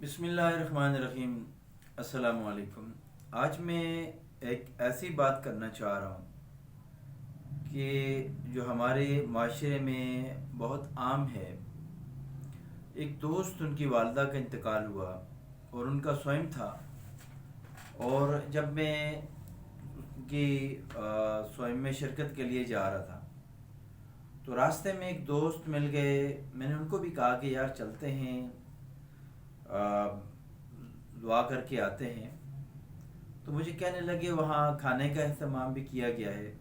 بسم اللہ الرحمن الرحیم۔ السلام علیکم۔ آج میں ایک ایسی بات کرنا چاہ رہا ہوں کہ جو ہمارے معاشرے میں بہت عام ہے۔ ایک دوست، ان کی والدہ کا انتقال ہوا اور ان کا سوئم تھا، اور جب میں ان کی سوئم میں شرکت کے لیے جا رہا تھا تو راستے میں ایک دوست مل گئے۔ میں نے ان کو بھی کہا کہ یار چلتے ہیں، دعا کر کے آتے ہیں۔ تو مجھے کہنے لگے وہاں کھانے کا اہتمام بھی کیا گیا ہے۔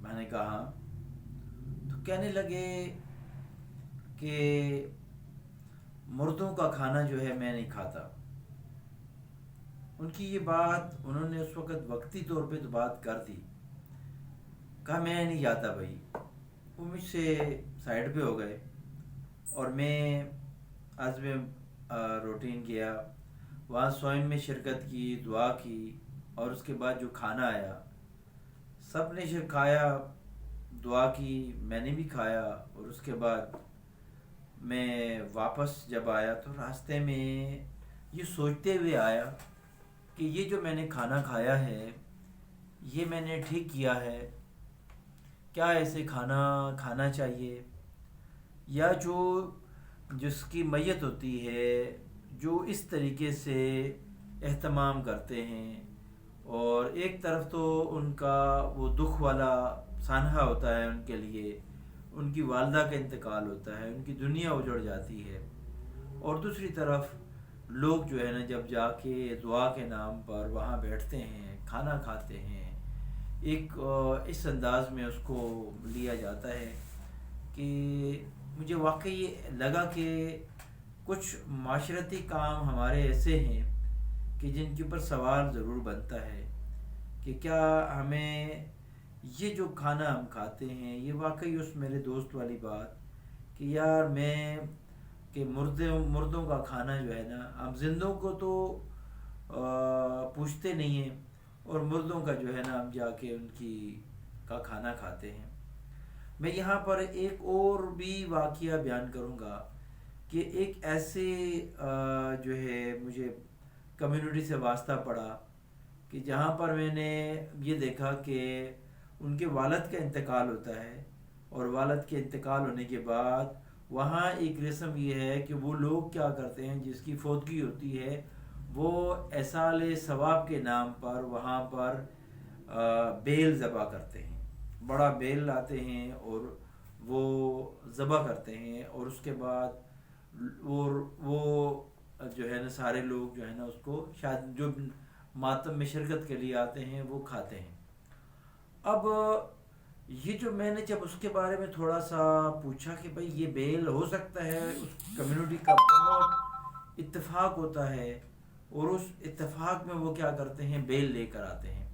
میں نے کہا ہاں۔ تو کہنے لگے کہ مردوں کا کھانا جو ہے میں نہیں کھاتا۔ ان کی یہ بات انہوں نے اس وقت وقتی طور پہ تو بات کر دی، کہا میں نہیں جاتا بھائی۔ وہ مجھ سے سائڈ پہ ہو گئے اور میں عزم روٹین گیا، وہاں سوئم میں شرکت کی، دعا کی، اور اس کے بعد جو کھانا آیا سب نے کھایا، دعا کی، میں نے بھی کھایا۔ اور اس کے بعد میں واپس جب آیا تو راستے میں یہ سوچتے ہوئے آیا کہ یہ جو میں نے کھانا کھایا ہے یہ میں نے ٹھیک کیا ہے؟ کیا ایسے کھانا کھانا چاہیے؟ یا جس کی میت ہوتی ہے، جو اس طریقے سے اہتمام کرتے ہیں، اور ایک طرف تو ان کا وہ دکھ والا سانحہ ہوتا ہے ان کے لیے، ان کی والدہ کا انتقال ہوتا ہے، ان کی دنیا اجڑ جاتی ہے، اور دوسری طرف لوگ جو ہے نا جب جا کے دعا کے نام پر وہاں بیٹھتے ہیں، کھانا کھاتے ہیں، ایک اس انداز میں اس کو لیا جاتا ہے کہ مجھے واقعی لگا کہ کچھ معاشرتی کام ہمارے ایسے ہیں کہ جن کے اوپر سوال ضرور بنتا ہے کہ کیا ہمیں یہ جو کھانا ہم کھاتے ہیں، یہ واقعی اس میرے دوست والی بات کہ یار میں کہ مردوں کا کھانا جو ہے نا، ہم زندوں کو تو پوچھتے نہیں ہیں، اور مردوں کا جو ہے نا ہم جا کے ان کی کا کھانا کھاتے ہیں۔ میں یہاں پر ایک اور بھی واقعہ بیان کروں گا کہ ایک ایسے جو ہے مجھے کمیونٹی سے واسطہ پڑا کہ جہاں پر میں نے یہ دیکھا کہ ان کے والد کا انتقال ہوتا ہے، اور والد کے انتقال ہونے کے بعد وہاں ایک رسم یہ ہے کہ وہ لوگ کیا کرتے ہیں، جس کی فوتگی ہوتی ہے وہ احصال ثواب کے نام پر وہاں پر بیل ذبح کرتے ہیں، بڑا بیل لاتے ہیں اور وہ ذبح کرتے ہیں، اور اس کے بعد وہ جو ہے نا سارے لوگ جو ہے نا اس کو شاید جو ماتم میں شرکت کے لیے آتے ہیں وہ کھاتے ہیں۔ اب یہ جو میں نے جب اس کے بارے میں تھوڑا سا پوچھا کہ بھئی یہ بیل ہو سکتا ہے، اس کمیونٹی کا بہت اتفاق ہوتا ہے، اور اس اتفاق میں وہ کیا کرتے ہیں، بیل لے کر آتے ہیں،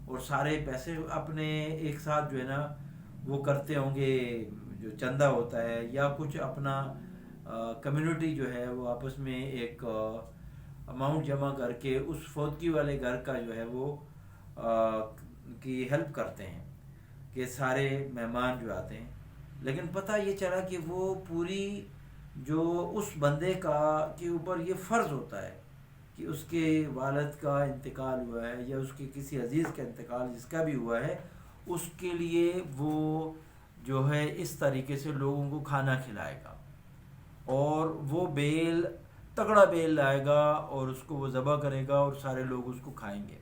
اور سارے پیسے اپنے ایک ساتھ جو ہے نا وہ کرتے ہوں گے، جو چندہ ہوتا ہے یا کچھ اپنا کمیونٹی جو ہے وہ آپس میں ایک اماؤنٹ جمع کر کے اس فوتگی والے گھر کا جو ہے وہ کی ہیلپ کرتے ہیں کہ سارے مہمان جو آتے ہیں۔ لیکن پتہ یہ چلا کہ وہ پوری جو اس بندے کا کے اوپر یہ فرض ہوتا ہے کہ اس کے والد کا انتقال ہوا ہے یا اس کے کسی عزیز کا انتقال جس کا بھی ہوا ہے، اس کے لیے وہ جو ہے اس طریقے سے لوگوں کو کھانا کھلائے گا، اور وہ بیل تگڑا بیل لائے گا اور اس کو وہ ذبح کرے گا اور سارے لوگ اس کو کھائیں گے۔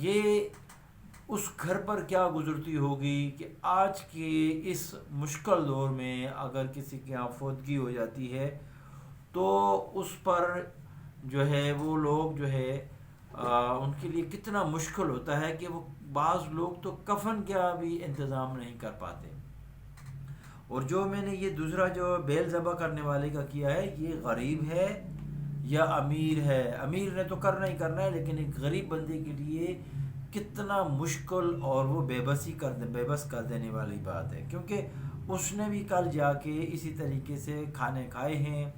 یہ اس گھر پر کیا گزرتی ہوگی کہ آج کے اس مشکل دور میں اگر کسی کے یہاں فوتگی ہو جاتی ہے تو اس پر جو ہے وہ لوگ جو ہے ان کے لیے کتنا مشکل ہوتا ہے کہ وہ بعض لوگ تو کفن کا بھی انتظام نہیں کر پاتے۔ اور جو میں نے یہ دوسرا جو بیل ذبح کرنے والے کا کیا ہے، یہ غریب ہے یا امیر ہے؟ امیر نے تو کرنا ہی کرنا ہے، لیکن ایک غریب بندے کے لیے کتنا مشکل اور وہ بے بس کر دینے والی بات ہے، کیونکہ اس نے بھی کل جا کے اسی طریقے سے کھانے کھائے ہیں،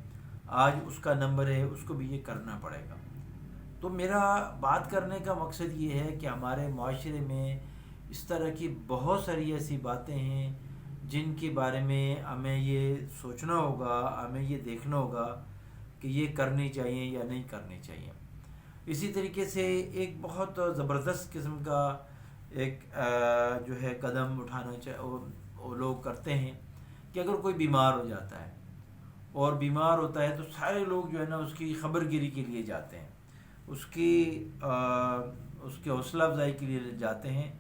آج اس کا نمبر ہے، اس کو بھی یہ کرنا پڑے گا۔ تو میرا بات کرنے کا مقصد یہ ہے کہ ہمارے معاشرے میں اس طرح کی بہت ساری ایسی باتیں ہیں جن کے بارے میں ہمیں یہ سوچنا ہوگا، ہمیں یہ دیکھنا ہوگا کہ یہ کرنی چاہیے یا نہیں کرنی چاہیے. اسی طریقے سے ایک بہت زبردست قسم کا ایک جو ہے قدم اٹھانا وہ لوگ کرتے ہیں کہ اگر کوئی بیمار ہو جاتا ہے اور بیمار ہوتا ہے تو سارے لوگ جو ہے نا اس کی خبر گیری کے لیے جاتے ہیں، اس کے حوصلہ افزائی کے لیے جاتے ہیں.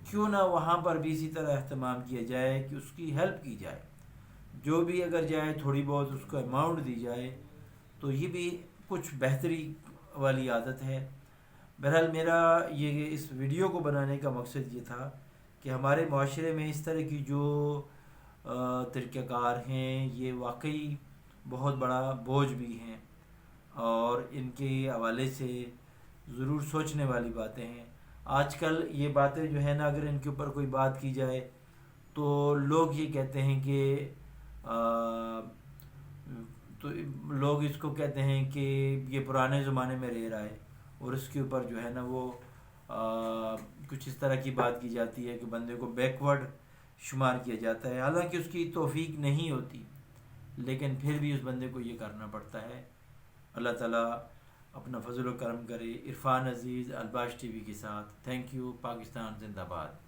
کیوں نہ وہاں پر بھی اسی طرح اہتمام کیا جائے کہ اس کی ہیلپ کی جائے، جو بھی اگر جائے تھوڑی بہت اس کو اماؤنٹ دی جائے، تو یہ بھی کچھ بہتری والی عادت ہے. بہرحال میرا یہ اس ویڈیو کو بنانے کا مقصد یہ تھا کہ ہمارے معاشرے میں اس طرح کی جو طریقہ کار ہیں یہ واقعی بہت بڑا بوجھ بھی ہیں، اور ان کے حوالے سے ضرور سوچنے والی باتیں ہیں. آج کل یہ باتیں جو ہے نا اگر ان کے اوپر کوئی بات کی جائے تو لوگ یہ کہتے ہیں کہ تو لوگ اس کو کہتے ہیں کہ یہ پرانے زمانے میں رہ رہا ہے، اور اس کے اوپر جو ہے نا وہ کچھ اس طرح کی بات کی جاتی ہے کہ بندے کو بیکورڈ شمار کیا جاتا ہے، حالانکہ اس کی توفیق نہیں ہوتی، لیکن پھر بھی اس بندے کو یہ کرنا پڑتا ہے. اللہ تعالیٰ اپنا فضل و کرم کرے. عرفان عزیز الباش ٹی وی کے ساتھ. Thank you. پاکستان زندہ باد.